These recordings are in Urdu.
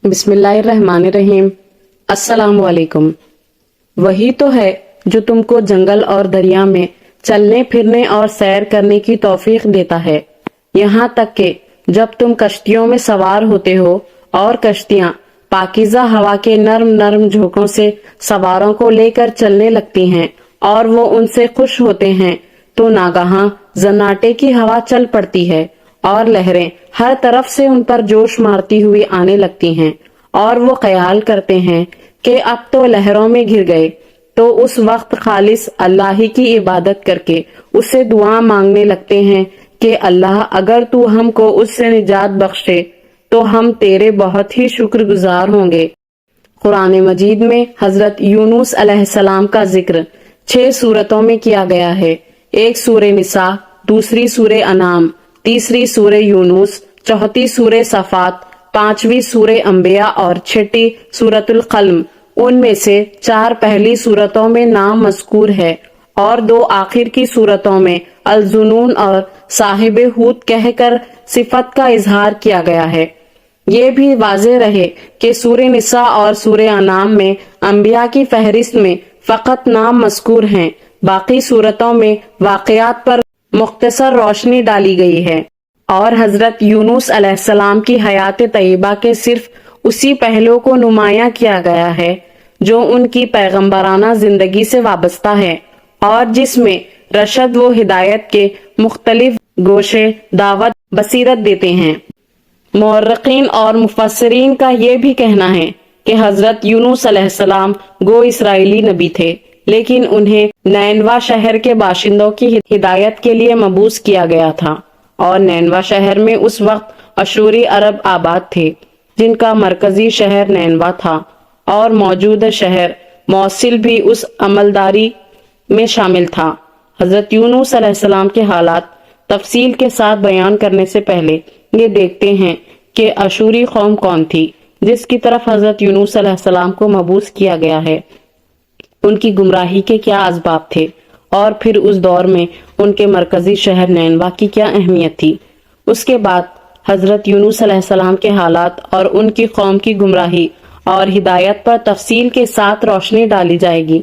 بسم اللہ الرحمن الرحیم۔ السلام علیکم۔ وہی تو ہے جو تم کو جنگل اور دریا میں چلنے پھرنے اور سیر کرنے کی توفیق دیتا ہے، یہاں تک کہ جب تم کشتیوں میں سوار ہوتے ہو اور کشتیاں پاکیزہ ہوا کے نرم نرم جھونکوں سے سواروں کو لے کر چلنے لگتی ہیں اور وہ ان سے خوش ہوتے ہیں، تو ناگہاں زناٹے کی ہوا چل پڑتی ہے اور لہریں ہر طرف سے ان پر جوش مارتی ہوئی آنے لگتی ہیں، اور وہ خیال کرتے ہیں کہ اب تو لہروں میں گر گئے، تو اس وقت خالص اللہ ہی کی عبادت کر کے اس سے دعا مانگنے لگتے ہیں کہ اللہ اگر تو ہم کو اس سے نجات بخشے تو ہم تیرے بہت ہی شکر گزار ہوں گے۔ قرآن مجید میں حضرت یونس علیہ السلام کا ذکر 6 سورتوں میں کیا گیا ہے، ایک سورہ نساء، دوسری سورہ انعام، تیسری سورہ یونس، چوتھی سورہ صفات، 5ویں سورہ انبیاء اور 6ٹی سورۃ القلم۔ ان میں سے 4 پہلی سورتوں میں نام مذکور ہے اور 2 آخر کی سورتوں میں الظنون اور صاحب ہود کہہ کر صفت کا اظہار کیا گیا ہے۔ یہ بھی واضح رہے کہ سورہ نساء اور سورہ انعام میں انبیاء کی فہرست میں فقط نام مذکور ہیں، باقی سورتوں میں واقعات پر مختصر روشنی ڈالی گئی ہے، اور حضرت یونس علیہ السلام کی حیات طیبہ کے صرف اسی پہلو کو نمایاں کیا گیا ہے جو ان کی پیغمبرانہ زندگی سے وابستہ ہے اور جس میں رشد و ہدایت کے مختلف گوشے دعوت بصیرت دیتے ہیں۔ مورخین اور مفسرین کا یہ بھی کہنا ہے کہ حضرت یونس علیہ السلام گو اسرائیلی نبی تھے، لیکن انہیں نینوا شہر کے باشندوں کی ہدایت کے لیے مبعوث کیا گیا تھا، اور نینوا شہر میں اس وقت اشوری عرب آباد تھے جن کا مرکزی شہر نینوا تھا، اور موجودہ شہر موصل بھی اس عملداری میں شامل تھا۔ حضرت یونس علیہ السلام کے حالات تفصیل کے ساتھ بیان کرنے سے پہلے یہ دیکھتے ہیں کہ اشوری قوم کون تھی جس کی طرف حضرت یونس علیہ السلام کو مبعوث کیا گیا ہے، ان کی گمراہی کے کیا اسباب تھے، اور پھر اس دور میں ان کے مرکزی شہر نینوا کی کیا اہمیت تھی۔ اس کے بعد حضرت یونس علیہ السلام کے حالات اور ان کی قوم کی گمراہی اور ہدایت پر تفصیل کے ساتھ روشنی ڈالی جائے گی۔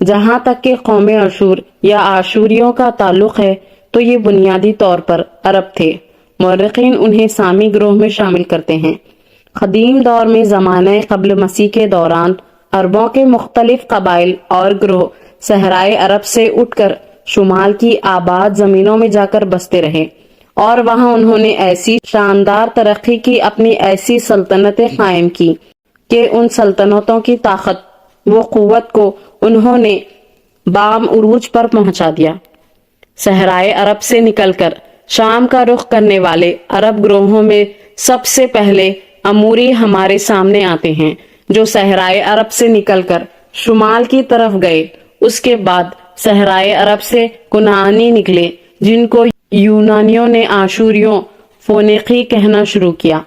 جہاں تک کہ قوم اشور یا آشوریوں کا تعلق ہے تو یہ بنیادی طور پر عرب تھے۔ مورخین انہیں سامی گروہ میں شامل کرتے ہیں۔ قدیم دور میں زمانہ قبل مسیح کے دوران عربوں کے مختلف قبائل اور گروہ صحرائے عرب سے اٹھ کر شمال کی آباد زمینوں میں جا کر بستے رہے، اور وہاں انہوں نے ایسی شاندار ترقی کی، اپنی ایسی سلطنتیں قائم کی کہ ان سلطنتوں کی طاقت و قوت کو انہوں نے بام عروج پر پہنچا دیا۔ صحرائے عرب سے نکل کر شام کا رخ کرنے والے عرب گروہوں میں سب سے پہلے اموری ہمارے سامنے آتے ہیں، جو صحرائے عرب سے نکل کر شمال کی طرف گئے۔ اس کے بعد صحرائے عرب سے کنعانی نکلے، جن کو یونانیوں نے آشوریوں فونیقی کہنا شروع کیا۔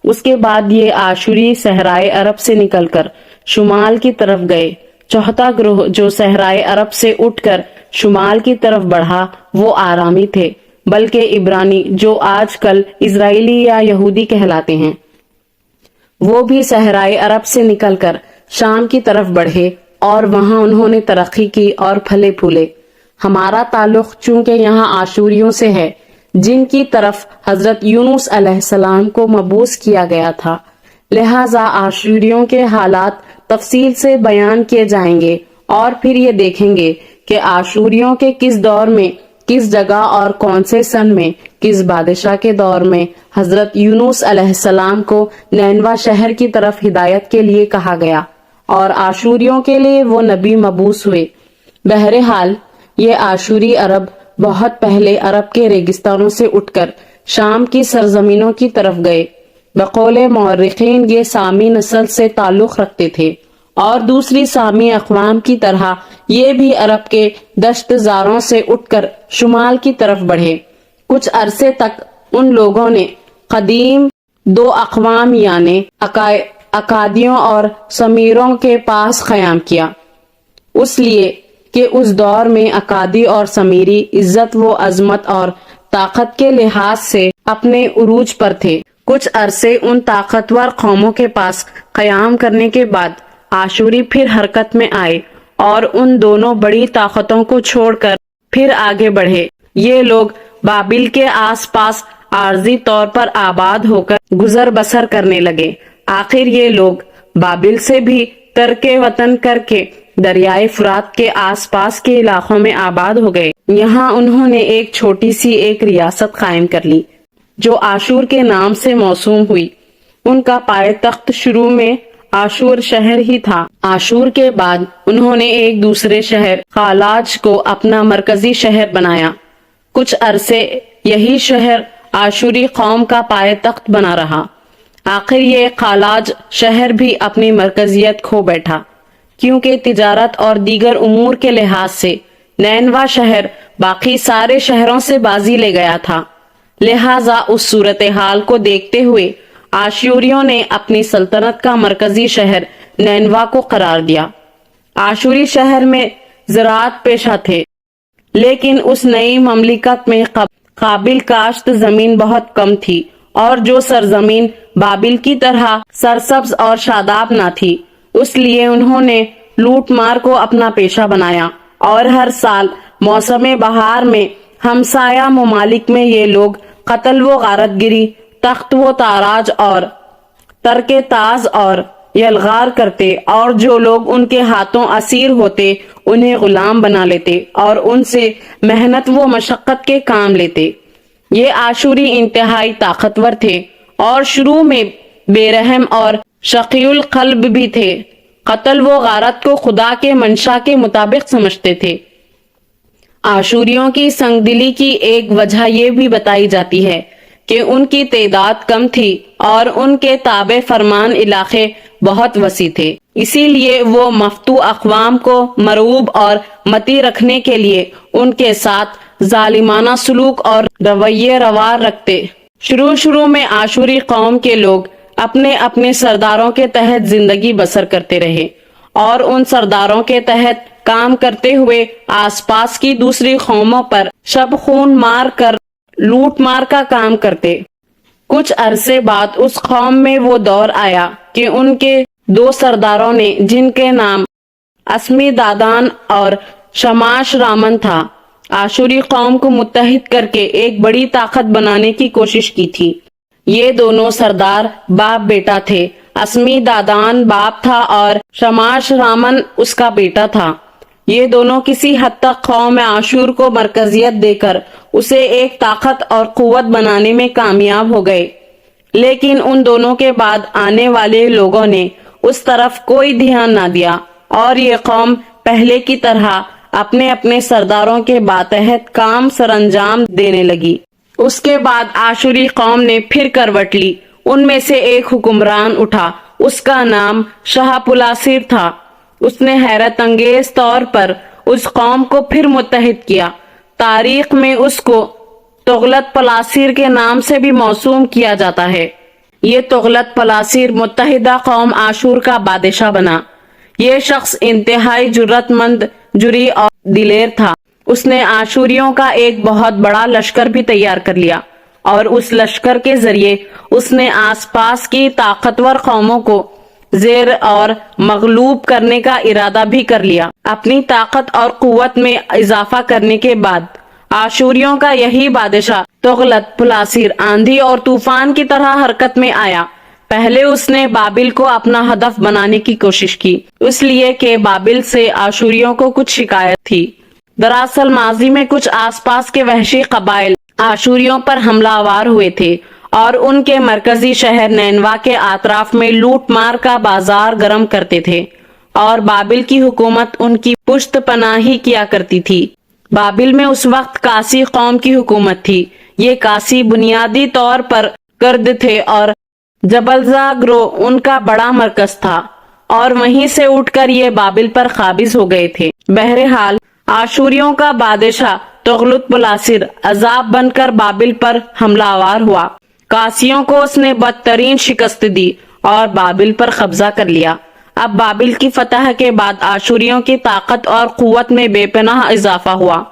اس کے بعد یہ آشوری صحرائے عرب سے نکل کر شمال کی طرف گئے۔ چوتھا گروہ جو صحرائے عرب سے اٹھ کر شمال کی طرف بڑھا وہ آرامی تھے، بلکہ عبرانی جو آج کل اسرائیلی یا یہودی کہلاتے ہیں، وہ بھی صحرائے عرب سے نکل کر شام کی طرف بڑھے اور وہاں انہوں نے ترقی کی اور پھلے پھولے۔ ہمارا تعلق چونکہ یہاں آشوریوں سے ہے جن کی طرف حضرت یونس علیہ السلام کو مبعوث کیا گیا تھا، لہذا آشوریوں کے حالات تفصیل سے بیان کیے جائیں گے، اور پھر یہ دیکھیں گے کہ آشوریوں کے کس دور میں، کس جگہ اور کون سے سن میں، کس بادشاہ کے دور میں حضرت یونس علیہ السلام کو نینوا شہر کی طرف ہدایت کے لیے کہا گیا اور آشوریوں کے لیے وہ نبی مبعوث ہوئے۔ بہرحال یہ آشوری عرب بہت پہلے عرب کے ریگستانوں سے اٹھ کر شام کی سرزمینوں کی طرف گئے۔ بقول مورخین یہ سامی نسل سے تعلق رکھتے تھے، اور دوسری سامی اقوام کی طرح یہ بھی عرب کے دشت زاروں سے اٹھ کر شمال کی طرف بڑھے۔ کچھ عرصے تک ان لوگوں نے قدیم 2 اقوام یعنی اکادیوں اور سمیروں کے پاس قیام کیا، اس لیے کہ اس دور میں اکادی اور سمیری عزت و عظمت اور طاقت کے لحاظ سے اپنے عروج پر تھے۔ کچھ عرصے ان طاقتور قوموں کے پاس قیام کرنے کے بعد آشوری پھر حرکت میں آئے اور ان دونوں بڑی طاقتوں کو چھوڑ کر پھر آگے بڑھے۔ یہ لوگ بابل کے آس پاس عارضی طور پر آباد ہو کر گزر بسر کرنے لگے۔ آخر یہ لوگ بابل سے بھی ترک وطن کر کے دریائے فرات کے آس پاس کے علاقوں میں آباد ہو گئے۔ یہاں انہوں نے ایک چھوٹی سی ایک ریاست قائم کر لی جو آشور کے نام سے موسوم ہوئی۔ ان کا پائے تخت شروع میں آشور شہر ہی تھا۔ آشور کے بعد انہوں نے ایک دوسرے شہر خالاج کو اپنا مرکزی شہر بنایا۔ کچھ عرصے یہی شہر آشوری قوم کا پائے تخت بنا رہا۔ آخر یہ خالاج شہر بھی اپنی مرکزیت کھو بیٹھا، کیونکہ تجارت اور دیگر امور کے لحاظ سے نینوا شہر باقی سارے شہروں سے بازی لے گیا تھا۔ لہٰذا اس صورتحال کو دیکھتے ہوئے آشوریوں نے اپنی سلطنت کا مرکزی شہر نینوا کو قرار دیا۔ آشوری شہر میں زراعت پیشہ تھے، لیکن اس نئی مملکت میں قابل کاشت زمین بہت کم تھی، اور جو سرزمین بابل کی طرح سرسبز اور شاداب نہ تھی، اس لیے انہوں نے لوٹ مار کو اپنا پیشہ بنایا، اور ہر سال موسم بہار میں ہمسایہ ممالک میں یہ لوگ قتل و غارت گری، تخت و تاراج اور ترک تاز اور یلغار کرتے، اور جو لوگ ان کے ہاتھوں اسیر ہوتے انہیں غلام بنا لیتے اور ان سے محنت و مشقت کے کام لیتے۔ یہ آشوری انتہائی طاقتور تھے اور شروع میں بے رحم اور شقی القلب بھی تھے۔ قتل و غارت کو خدا کے منشا کے مطابق سمجھتے تھے۔ آشوریوں کی سنگ دلی کی ایک وجہ یہ بھی بتائی جاتی ہے کہ ان کی تعداد کم تھی اور ان کے تابع فرمان علاقے بہت وسیع تھے، اسی لیے وہ مفتو اقوام کو مرعوب اور متی رکھنے کے لیے ان کے ساتھ ظالمانہ سلوک اور رویے روا رکھتے۔ شروع میں آشوری قوم کے لوگ اپنے اپنے سرداروں کے تحت زندگی بسر کرتے رہے اور ان سرداروں کے تحت کام کرتے ہوئے آس پاس کی دوسری قوموں پر شب خون مار کر لوٹ مار کا کام کرتے۔ کچھ عرصے بعد اس قوم میں وہ دور آیا کہ ان کے دو سرداروں نے، جن کے نام اسمی دادان اور شماش رامن تھا، آشوری قوم کو متحد کر کے ایک بڑی طاقت بنانے کی کوشش کی تھی۔ یہ دونوں سردار باپ بیٹا تھے۔ اسمی دادان باپ تھا اور شماش رامن اس کا بیٹا تھا۔ یہ دونوں کسی حد تک قوم آشور کو مرکزیت دے کر اسے ایک طاقت اور قوت بنانے میں کامیاب ہو گئے، لیکن ان دونوں کے بعد آنے والے لوگوں نے اس طرف کوئی دھیان نہ دیا اور یہ قوم پہلے کی طرح اپنے اپنے سرداروں کے ماتحت کام سر انجام دینے لگی۔ اس کے بعد آشوری قوم نے پھر کروٹ لی۔ ان میں سے ایک حکمران اٹھا، اس کا نام شاہ پلاسیر تھا۔ اس نے حیرت انگیز طور پر اس قوم کو پھر متحد کیا۔ تاریخ میں اس کو تغلت پلاسیر کے نام سے بھی موسوم کیا جاتا ہے۔ یہ تغلت پلاسیر متحدہ قوم آشور کا بادشاہ بنا۔ یہ شخص انتہائی جرأت مند، جری اور دلیر تھا۔ اس نے آشوریوں کا ایک بہت بڑا لشکر بھی تیار کر لیا اور اس لشکر کے ذریعے اس نے آس پاس کی طاقتور قوموں کو زیر اور مغلوب کرنے کا ارادہ بھی کر لیا۔ اپنی طاقت اور قوت میں اضافہ کرنے کے بعد آشوریوں کا یہی بادشاہ تغلت پلاسیر آندھی اور طوفان کی طرح حرکت میں آیا۔ پہلے اس نے بابل کو اپنا ہدف بنانے کی کوشش کی، اس لیے کہ بابل سے آشوریوں کو کچھ شکایت تھی۔ دراصل ماضی میں کچھ آس پاس کے وحشی قبائل آشوریوں پر حملہ آور ہوئے تھے اور ان کے مرکزی شہر نینوا کے اطراف میں لوٹ مار کا بازار گرم کرتے تھے، اور بابل کی حکومت ان کی پشت پناہی کیا کرتی تھی۔ بابل میں اس وقت کاسی قوم کی حکومت تھی۔ یہ کاسی بنیادی طور پر کرد تھے اور جبلزا گروہ ان کا بڑا مرکز تھا، اور وہیں سے اٹھ کر یہ بابل پر قابض ہو گئے تھے۔ بہرحال آشوریوں کا بادشاہ تغلت پلاسیر عذاب بن کر بابل پر حملہ آور ہوا۔ کاسیوں کو اس نے بدترین شکست دی اور بابل پر قبضہ کر لیا۔ اب بابل کی فتح کے بعد آشوریوں کی طاقت اور قوت میں بے پناہ اضافہ ہوا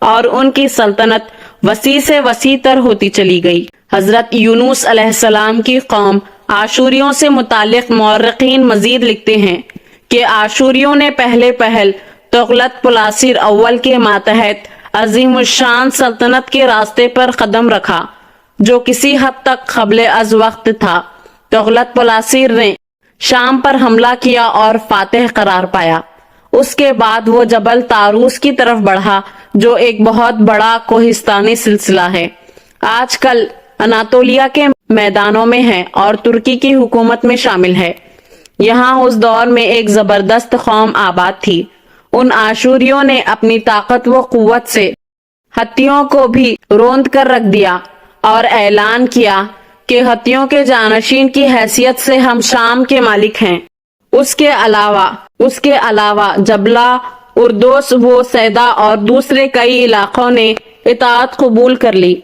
اور ان کی سلطنت وسیع سے وسیع تر ہوتی چلی گئی۔ حضرت یونس علیہ السلام کی قوم آشوریوں سے متعلق مورخین مزید لکھتے ہیں کہ آشوریوں نے پہل تغلق پلاسیر اول کے ماتحت عظیم الشان سلطنت کے راستے پر قدم رکھا، جو کسی حد تک قبل از وقت تھا۔ تغلق پلاسیر نے شام پر حملہ کیا اور فاتح قرار پایا۔ اس کے بعد وہ جبل تاروس کی طرف بڑھا، جو ایک بہت بڑا کوہستانی سلسلہ ہے، آج کل اناتولیا کے میدانوں میں ہے اور ترکی کی حکومت میں شامل ہے۔ یہاں اس دور میں ایک زبردست قوم آباد تھی۔ ان آشوریوں نے اپنی طاقت و قوت سے ہتھیوں کو بھی روند کر رکھ دیا اور اعلان کیا کہ ہتھیوں کے جانشین کی حیثیت سے ہم شام کے مالک ہیں۔ اس کے علاوہ جبلہ، اردوس و سیدا اور دوسرے کئی علاقوں نے اطاعت قبول کر لی۔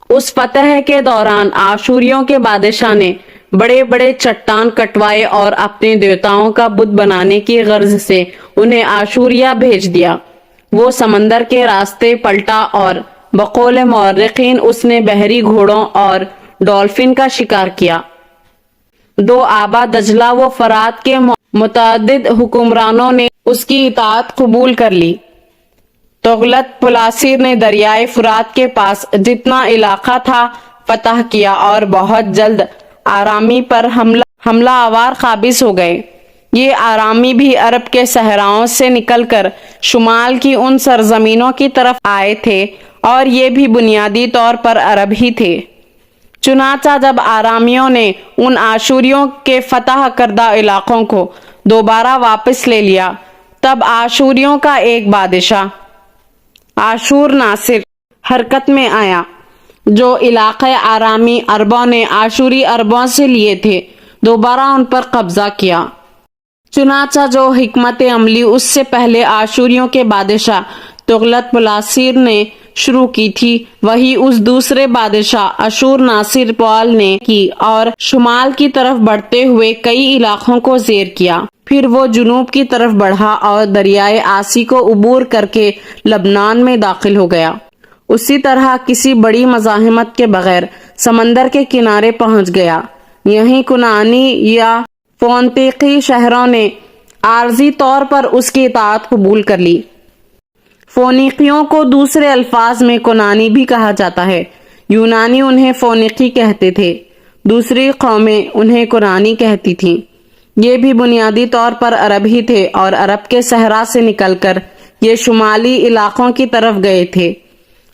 اس فتح کے دوران آشوریوں کے بادشاہ نے بڑے بڑے چٹان کٹوائے اور اپنے دیوتاؤں کا بت بنانے کی غرض سے انہیں آشوریا بھیج دیا۔ وہ سمندر کے راستے پلٹا اور بقول مورخین اس نے بحری گھوڑوں اور ڈولفن کا شکار کیا۔ دو آبا دجلہ و فرات کے متعدد حکمرانوں نے اس کی اطاعت قبول کر لی۔ تغلق پلاسیر نے دریائے فرات کے پاس جتنا علاقہ تھا فتح کیا اور بہت جلد آرامی پر حملہ آور قابض ہو گئے۔ یہ آرامی بھی عرب کے صحراؤں سے نکل کر شمال کی ان سرزمینوں کی طرف آئے تھے اور یہ بھی بنیادی طور پر عرب ہی تھے۔ چنانچہ جب آرامیوں نے ان آشوریوں کے فتح کردہ علاقوں کو دوبارہ واپس لے لیا، تب آشوریوں کا ایک بادشاہ آشور ناصر حرکت میں آیا، جو علاقے آرامی عربوں نے آشوری عربوں سے لیے تھے دوبارہ ان پر قبضہ کیا۔ چنانچہ جو حکمت عملی اس سے پہلے آشوریوں کے بادشاہ تغلق پلاسیر نے شروع کی تھی، وہی اس دوسرے بادشاہ اشور ناصر پال نے کی اور شمال کی طرف بڑھتے ہوئے کئی علاقوں کو زیر کیا۔ پھر وہ جنوب کی طرف بڑھا اور دریائے آسی کو عبور کر کے لبنان میں داخل ہو گیا۔ اسی طرح کسی بڑی مزاحمت کے بغیر سمندر کے کنارے پہنچ گیا۔ یہیں کنانی یا فونتیقی شہروں نے عارضی طور پر اس کی اطاعت قبول کر لی۔ فونیقیوں کو دوسرے الفاظ میں کنانی بھی کہا جاتا ہے۔ یونانی انہیں فونیقی کہتے تھے، دوسری قومیں انہیں کنانی کہتی تھیں۔ یہ بھی بنیادی طور پر عرب ہی تھے اور عرب کے صحرا سے نکل کر یہ شمالی علاقوں کی طرف گئے تھے۔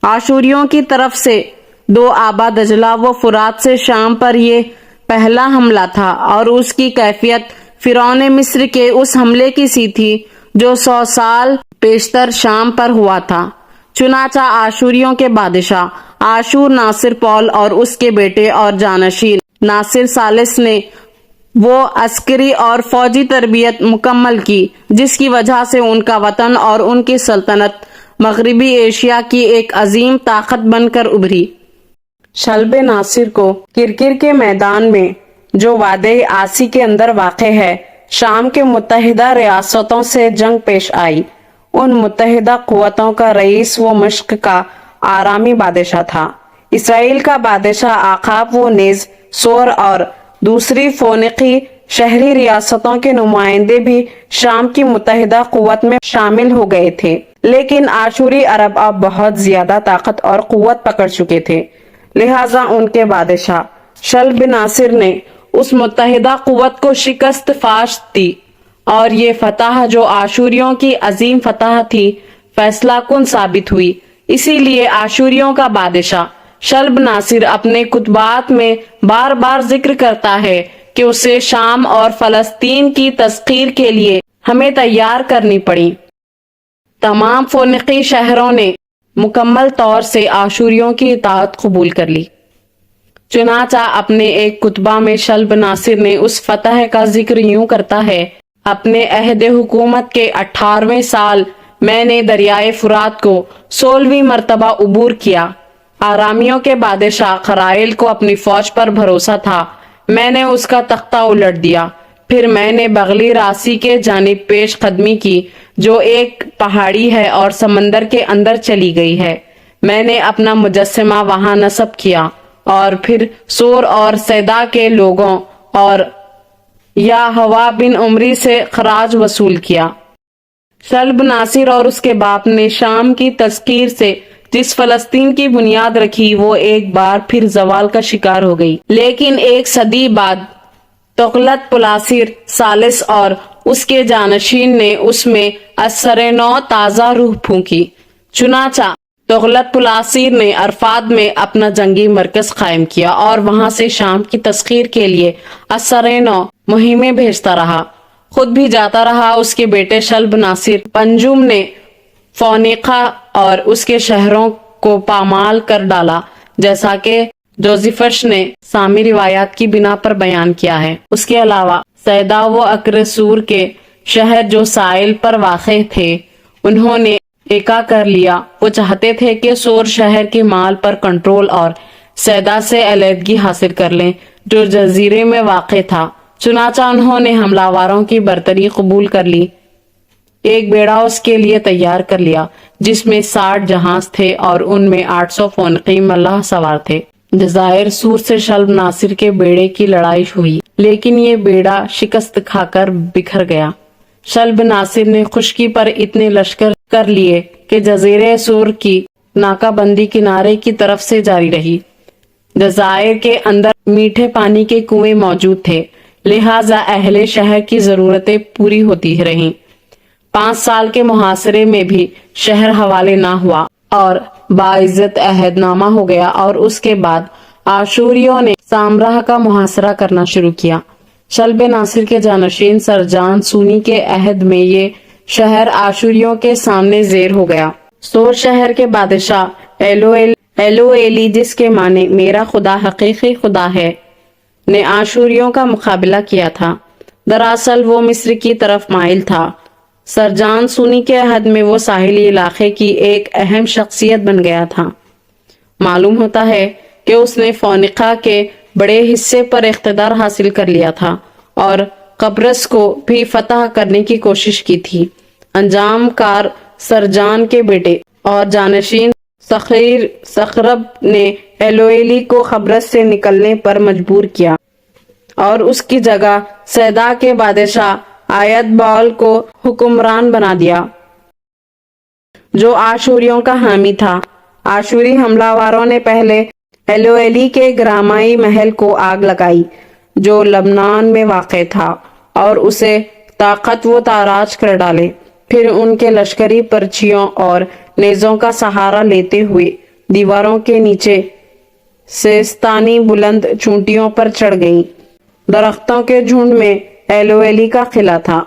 آشوریوں کی طرف سے دو آبا دجلہ و فرات سے شام پر یہ پہلا حملہ تھا اور اس کی کیفیت فرعون مصر کے اس حملے کی سی تھی جو 100 سال پیشتر شام پر ہوا تھا۔ چنانچہ آشوریوں کے بادشاہ آشور ناصر پال اور اس کے بیٹے اور جانشین ناصر ثالث نے وہ عسکری اور فوجی تربیت مکمل کی جس کی وجہ سے ان کا وطن اور ان کی سلطنت مغربی ایشیا کی ایک عظیم طاقت بن کر ابھری۔ شلب ناصر کو کرکر کے میدان میں جو وادی آسی کے اندر واقع ہے، شام کے متحدہ ریاستوں سے جنگ پیش آئی۔ ان متحدہ قوتوں کا رئیس و مشق کا آرامی بادشاہ تھا۔ اسرائیل کا بادشاہ آخاب و نیز سور اور دوسری فونیقی شہری ریاستوں کے نمائندے بھی شام کی متحدہ قوت میں شامل ہو گئے تھے، لیکن آشوری عرب اب بہت زیادہ طاقت اور قوت پکڑ چکے تھے، لہٰذا ان کے بادشاہ شلب ناصر نے اس متحدہ قوت کو شکست فاشت دی اور یہ فتح جو آشوریوں کی عظیم فتح تھی فیصلہ کن ثابت ہوئی۔ اسی لیے آشوریوں کا بادشاہ شلب ناصر اپنے خطبات میں بار بار ذکر کرتا ہے کہ اسے شام اور فلسطین کی تسخیر کے لیے ہمیں تیار کرنی پڑی۔ تمام فونیقی شہروں نے مکمل طور سے آشوریوں کی اطاعت قبول کر لی۔ چنانچہ اپنے ایک خطبہ میں شلب ناصر نے اس فتح کا ذکر یوں کرتا ہے: اپنے عہد حکومت کے 18ویں سال میں نے دریائے فرات کو 16ویں مرتبہ عبور کیا۔ آرامیوں کے بادشاہ قرائل کو اپنی فوج پر بھروسہ تھا، میں نے اس کا تختہ الٹ دیا۔ پھر میں نے بغلی راسی کے جانب پیش قدمی کی جو ایک پہاڑی ہے اور سمندر کے اندر چلی گئی ہے۔ میں نے اپنا مجسمہ وہاں نصب کیا اور پھر سور اور سیدا کے لوگوں اور یا ہوا بن عمری سے خراج وصول کیا۔ شلب ناصر اور اس کے باپ نے شام کی تذکیر سے جس فلسطین کی بنیاد رکھی وہ ایک بار پھر زوال کا شکار ہو گئی، لیکن ایک صدی بعد تغلط پلاسیر ثالث اور اس کے جانشین نے اس میں اثر نو تازہ روح پھونکی۔ چنانچہ تغلط پلاسیر نے عرفات میں اپنا جنگی مرکز قائم کیا اور وہاں سے شام کی تسخیر کے لیے اثر نو مہمیں بھیجتا رہا، خود بھی جاتا رہا۔ اس کے بیٹے شلب ناصر پنجم نے فونیقہ اور اس کے شہروں کو پامال کر ڈالا، جیسا کہ جوزیفش نے سامی روایات کی بنا پر بیان کیا ہے۔ اس کے علاوہ سیدا و اکرسور کے شہر جو ساحل پر واقع تھے انہوں نے ایکا کر لیا۔ وہ چاہتے تھے کہ سور شہر کے مال پر کنٹرول اور سیدا سے علیحدگی حاصل کر لیں جو جزیرے میں واقع تھا، چنانچہ انہوں نے حملہ واروں کی برتری قبول کر لی۔ ایک بیڑا اس کے لیے تیار کر لیا جس میں 60 جہاز تھے اور ان میں 800 فونقی ملاح سوار تھے۔ جزائر سور سے شلب ناصر کے بیڑے کی لڑائی ہوئی، لیکن یہ بیڑا شکست کھا کر بکھر گیا۔ شلب ناصر نے خشکی پر اتنے لشکر کر لیے کہ جزیرے سور کی ناکہ بندی کنارے کی طرف سے جاری رہی۔ جزائر کے اندر میٹھے پانی کے کنویں موجود تھے، لہٰذا اہل شہر کی ضرورتیں پوری ہوتی رہیں۔ 5 سال کے محاصرے میں بھی شہر حوالے نہ ہوا اور باعزت عہد نامہ ہو گیا، اور اس کے بعد آشوریوں نے سامراہ کا محاصرہ کرنا شروع کیا۔ شلب ناصر کے جانشین سرجان سونی کے عہد میں یہ شہر آشوریوں کے سامنے زیر ہو گیا۔ سور شہر کے بادشاہ ایلو ایلی، جس کے معنی میرا خدا حقیقی خدا ہے، نے آشوریوں کا مقابلہ کیا تھا۔ دراصل وہ مصر کی طرف مائل تھا۔ سرجان سونی کے عہد میں وہ ساحلی علاقے کی ایک اہم شخصیت بن گیا تھا۔ معلوم ہوتا ہے کہ اس نے فونیقہ کے بڑے حصے پر اقتدار حاصل کر لیا تھا اور قبرص کو بھی فتح کرنے کی کوشش کی تھی۔ انجام کار سرجان کے بیٹے اور جانشین سخرب نے ایلویلی کو قبرص سے نکلنے پر مجبور کیا اور اس کی جگہ سیدا کے بادشاہ آیت بال کو حکمران بنا دیا، جو آشوریوں کا حامی تھا۔ آشوری حملہ واروں نے پہلے ایلویلی کے گرامائی محل کو آگ لگائی جو لبنان میں واقع تھا اور اسے طاقت و تاراج کر ڈالے۔ پھر ان کے لشکری پرچیوں اور نیزوں کا سہارا لیتے ہوئے دیواروں کے نیچے سیستانی بلند چونٹیوں پر چڑھ گئیں۔ درختوں کے جھنڈ میں ایلویلی کا قلعہ تھا۔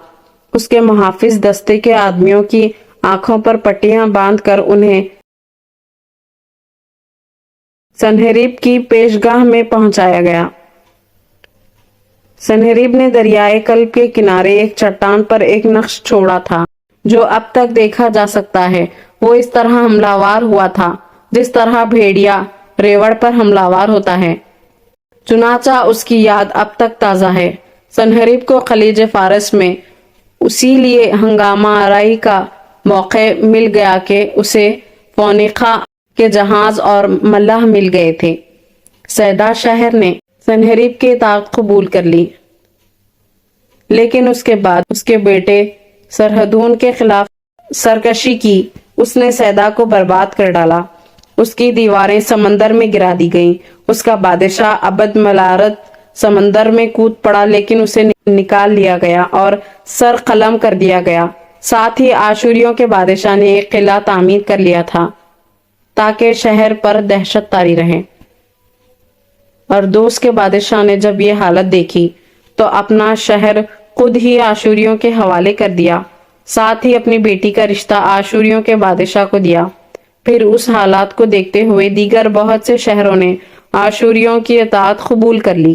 اس کے محافظ دستے کے آدمیوں کی آنکھوں پر پٹیاں باندھ کر انہیں سنہریب کی پیشگاہ میں پہنچایا گیا۔ سنہریب نے دریائے کلب کے کنارے ایک چٹان پر ایک نقش چھوڑا تھا جو اب تک دیکھا جا سکتا ہے۔ وہ اس طرح حملہ وار ہوا تھا جس طرح بھیڑیا ریوڑ پر حملہ وار ہوتا ہے، چنانچہ اس کی یاد اب تک تازہ ہے۔ سنہریب کو خلیج فارس میں اسی لیے ہنگامہ آرائی کا موقع مل گیا کہ اسے فونیقہ کے جہاز اور ملاح مل گئے تھے۔ سیدا شہر نے سنہریب کی اطاعت قبول کر لی، لیکن اس کے بعد اس کے بیٹے سرہدون کے خلاف سرکشی کی۔ اس نے سیدا کو برباد کر ڈالا، اس کی دیواریں سمندر میں گرا دی گئیں۔ اس کا بادشاہ عبد ملارد سمندر میں کود پڑا، لیکن اسے نکال لیا گیا اور سر قلم کر دیا گیا۔ ساتھ ہی آشوریوں کے بادشاہ نے ایک قلعہ تعمیر کر لیا تھا تاکہ شہر پر دہشت طاری رہے۔ اردوس کے بادشاہ نے جب یہ حالت دیکھی تو اپنا شہر خود ہی آشوریوں کے حوالے کر دیا، ساتھ ہی اپنی بیٹی کا رشتہ آشوریوں کے بادشاہ کو دیا۔ پھر اس حالات کو دیکھتے ہوئے دیگر بہت سے شہروں نے آشوریوں کی اطاعت قبول کر لی۔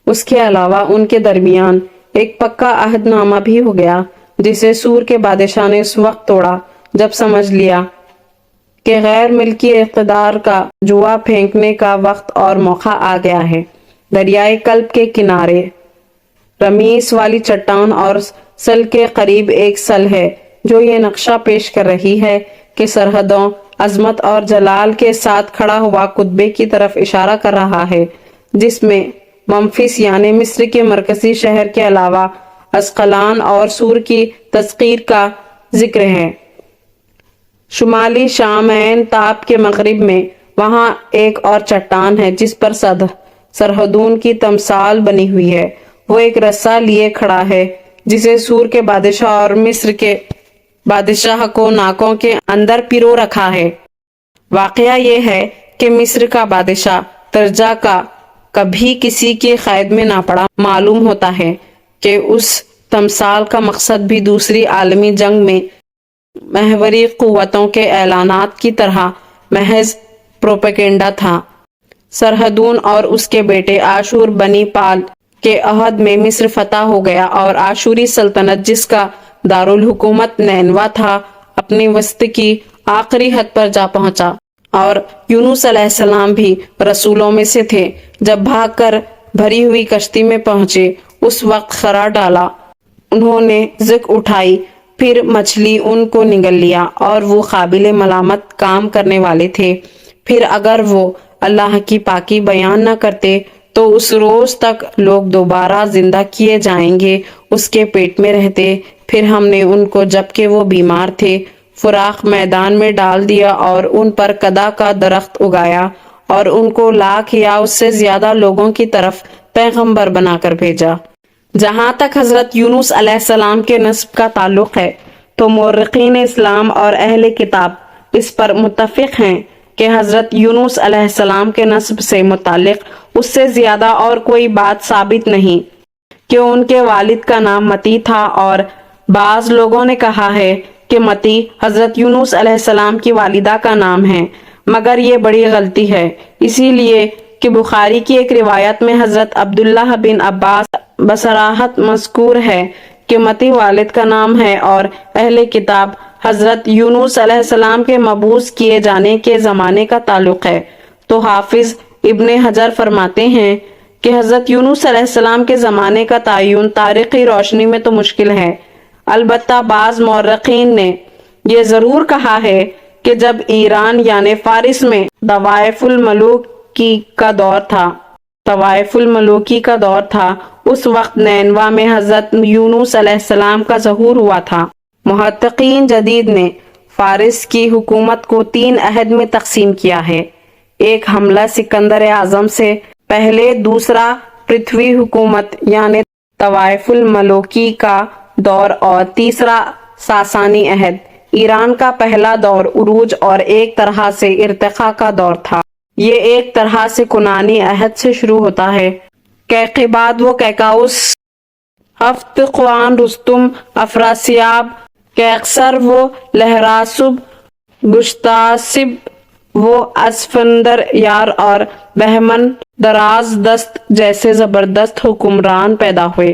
اس کے علاوہ ان کے درمیان ایک پکا عہد نامہ بھی ہو گیا جسے سور کے بادشاہ نے اس وقت توڑا جب سمجھ لیا کہ غیر ملکی اقتدار کا جوا پھینکنے کا وقت اور موقع آ گیا ہے۔ دریائے کلب کے کنارے رمیس والی چٹان اور سل کے قریب ایک سل ہے جو یہ نقشہ پیش کر رہی ہے کہ سرحدوں عظمت اور جلال کے ساتھ کھڑا ہوا قطبے کی طرف اشارہ کر رہا ہے، جس میں ممفس یعنی مصر کے مرکزی شہر کے علاوہ اسقلان اور سور کی تسخیر کا ذکر ہے۔ شمالی شام عین تاب کے مغرب میں وہاں ایک اور چٹان ہے جس پر سرحدون کی تمثال بنی ہوئی ہے۔ وہ ایک رسا لیے کھڑا ہے جسے سور کے بادشاہ اور مصر کے بادشاہ کو ناکوں کے اندر پیرو رکھا ہے۔ واقعہ یہ ہے کہ مصر کا بادشاہ ترجا کا کبھی کسی کی قید میں نہ پڑا۔ معلوم ہوتا ہے کہ اس تمثال کا مقصد بھی دوسری عالمی جنگ میں محوری قوتوں کے اعلانات کی طرح محض پروپیگنڈا تھا۔ سرحدون اور اس کے بیٹے آشور بنی پال کے عہد میں مصر فتح ہو گیا اور آشوری سلطنت جس کا دارالحکومت نینوا تھا اپنی وسط کی آخری حد پر جا پہنچا، اور یونس علیہ السلام بھی رسولوں میں سے تھے۔ جب بھاگ کر بھری ہوئی کشتی میں پہنچے اس وقت خرا ڈالا، انہوں نے زک اٹھائی، پھر مچھلی ان کو نگل لیا اور وہ قابل ملامت کام کرنے والے تھے۔ پھر اگر وہ اللہ کی پاکی بیان نہ کرتے تو اس روز تک لوگ دوبارہ زندہ کیے جائیں گے اس کے پیٹ میں رہتے۔ پھر ہم نے ان کو جبکہ وہ بیمار تھے فراخ میدان میں ڈال دیا اور ان پر کدا کا درخت اگایا اور ان کو لاکھ یا اس سے زیادہ لوگوں کی طرف پیغمبر بنا کر بھیجا۔ جہاں تک حضرت یونس علیہ السلام کے نسب کا تعلق ہے تو مورخین اسلام اور اہل کتاب اس پر متفق ہیں کہ حضرت یونس علیہ السلام کے نسب سے متعلق اس سے زیادہ اور کوئی بات ثابت نہیں کہ ان کے والد کا نام متی تھا، اور بعض لوگوں نے کہا ہے کہ متی حضرت یونس علیہ السلام کی والدہ کا نام ہے، مگر یہ بڑی غلطی ہے، اسی لیے کہ بخاری کی ایک روایت میں حضرت عبداللہ بن عباس بصراحت مذکور ہے کہ متی والد کا نام ہے، اور اہل کتاب حضرت یونس علیہ السلام کے مبعوث کیے جانے کے زمانے کا تعلق ہے۔ تو حافظ ابن حجر فرماتے ہیں کہ حضرت یونس علیہ السلام کے زمانے کا تعین تاریخی روشنی میں تو مشکل ہے، البتہ بعض مورخین نے یہ ضرور کہا ہے کہ جب ایران یعنی فارس میں طوائف الملوکی کا دور تھا اس وقت نینوا میں حضرت یونس علیہ السلام کا ظہور ہوا تھا۔ محققین جدید نے فارس کی حکومت کو 3 عہد میں تقسیم کیا ہے: ایک حملہ سکندر اعظم سے پہلے، دوسرا پرتھوی حکومت یعنی طوائف الملوکی کا دور، اور تیسرا ساسانی عہد۔ ایران کا پہلا دور عروج اور ایک طرح سے ارتقاء کا دور تھا۔ یہ ایک طرح سے کنانی عہد سے شروع ہوتا ہے۔ کیقباد و کیکاؤس، ہفت خوان، رستم، افراسیاب، کیقسر و لہراسب، گشتاسب و اسفندر یار اور بہمن دراز دست جیسے زبردست حکمران پیدا ہوئے۔